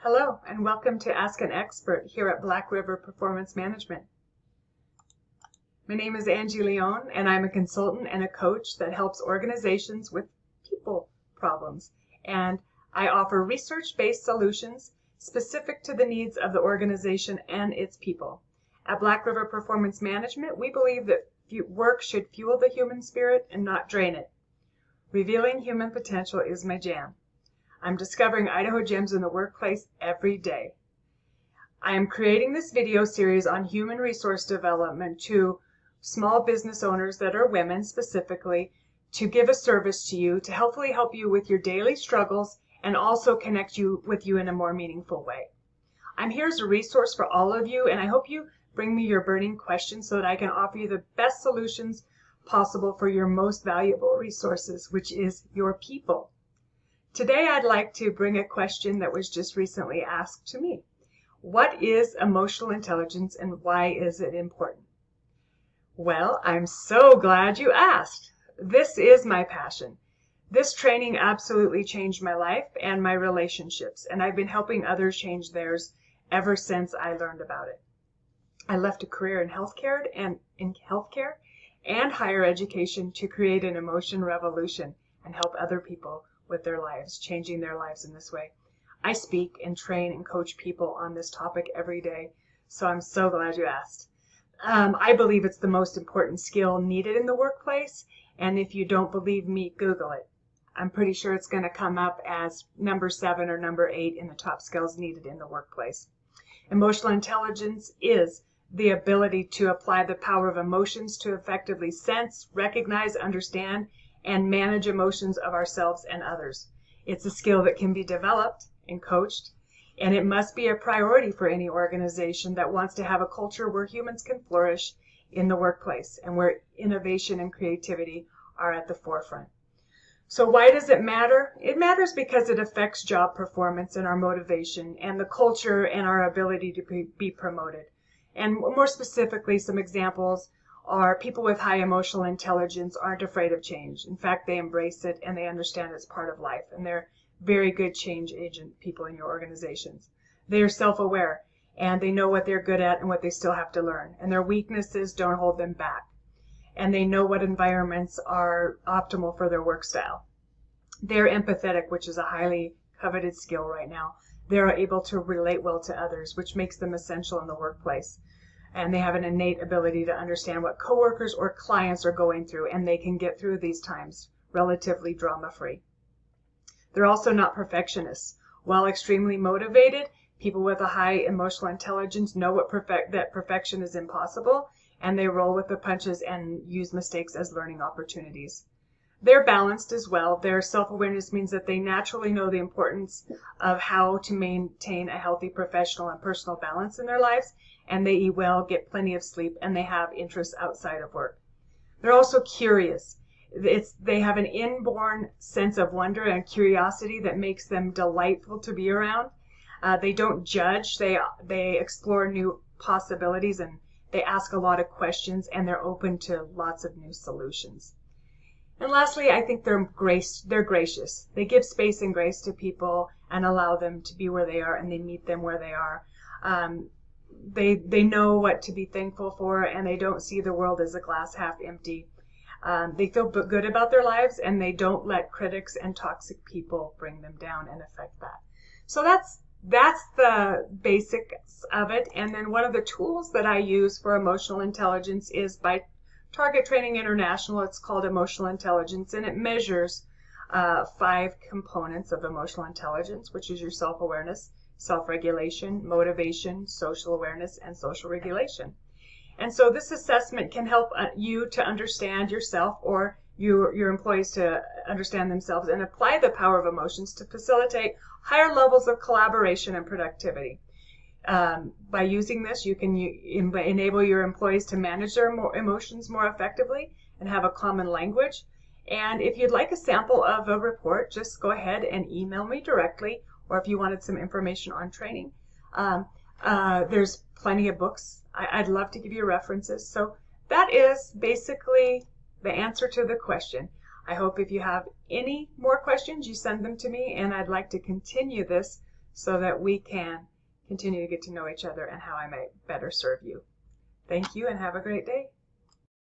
Hello, and welcome to Ask an Expert here at Black River Performance Management. My name is Angie Leone, and I'm a consultant and a coach that helps organizations with people problems. And I offer research-based solutions specific to the needs of the organization and its people. At Black River Performance Management, we believe that work should fuel the human spirit and not drain it. Revealing human potential is my jam. I'm discovering Idaho gems in the workplace every day. I am creating this video series on human resource development to small business owners that are women specifically, to give a service to you, to hopefully help you with your daily struggles and also connect with you in a more meaningful way. I'm here as a resource for all of you, and I hope you bring me your burning questions so that I can offer you the best solutions possible for your most valuable resources, which is your people. Today, I'd like to bring a question that was just recently asked to me. What is emotional intelligence and why is it important? Well, I'm so glad you asked. This is my passion. This training absolutely changed my life and my relationships, and I've been helping others change theirs ever since I learned about it. I left a career in healthcare and higher education to create an emotion revolution and help other people with their lives, changing their lives in this way. I speak and train and coach people on this topic every day, so I'm so glad you asked. I believe it's the most important skill needed in the workplace, and if you don't believe me, Google it. I'm pretty sure it's going to come up as number 7 or number 8 in the top skills needed in the workplace. Emotional intelligence is the ability to apply the power of emotions to effectively sense, recognize, understand, and manage emotions of ourselves and others. It's a skill that can be developed and coached, and it must be a priority for any organization that wants to have a culture where humans can flourish in the workplace and where innovation and creativity are at the forefront. So why does it matter? It matters because it affects job performance and our motivation and the culture and our ability to be promoted. And more specifically, some examples are people with high emotional intelligence aren't afraid of change. In fact, they embrace it and they understand it's part of life, and they're very good change agent people in your organizations. They are self-aware and they know what they're good at and what they still have to learn, and their weaknesses don't hold them back, and they know what environments are optimal for their work style. They're empathetic, which is a highly coveted skill right now. They're able to relate well to others, which makes them essential in the workplace. And they have an innate ability to understand what coworkers or clients are going through, and they can get through these times relatively drama-free. They're also not perfectionists. While extremely motivated, people with a high emotional intelligence know that perfection is impossible, and they roll with the punches and use mistakes as learning opportunities. They're balanced as well. Their self-awareness means that they naturally know the importance of how to maintain a healthy professional and personal balance in their lives, and they eat well, get plenty of sleep, and they have interests outside of work. They're also curious. They have an inborn sense of wonder and curiosity that makes them delightful to be around. They don't judge. They explore new possibilities, and they ask a lot of questions, and they're open to lots of new solutions. And lastly, I think they're gracious. They give space and grace to people and allow them to be where they are, and they meet them where they are. They know what to be thankful for, and they don't see the world as a glass half empty. They feel good about their lives, and they don't let critics and toxic people bring them down and affect that. So that's the basics of it. And then one of the tools that I use for emotional intelligence is by Target Training International. It's called Emotional Intelligence, and it measures 5 components of emotional intelligence, which is your self-awareness, self-regulation, motivation, social awareness, and social regulation. And so this assessment can help you to understand yourself or your employees to understand themselves and apply the power of emotions to facilitate higher levels of collaboration and productivity. By using this, you can enable your employees to manage their emotions more effectively and have a common language. And if you'd like a sample of a report, just go ahead and email me directly, or if you wanted some information on training. There's plenty of books. I'd love to give you references. So that is basically the answer to the question. I hope if you have any more questions, you send them to me, and I'd like to continue this so that we can continue to get to know each other and how I might better serve you. Thank you and have a great day.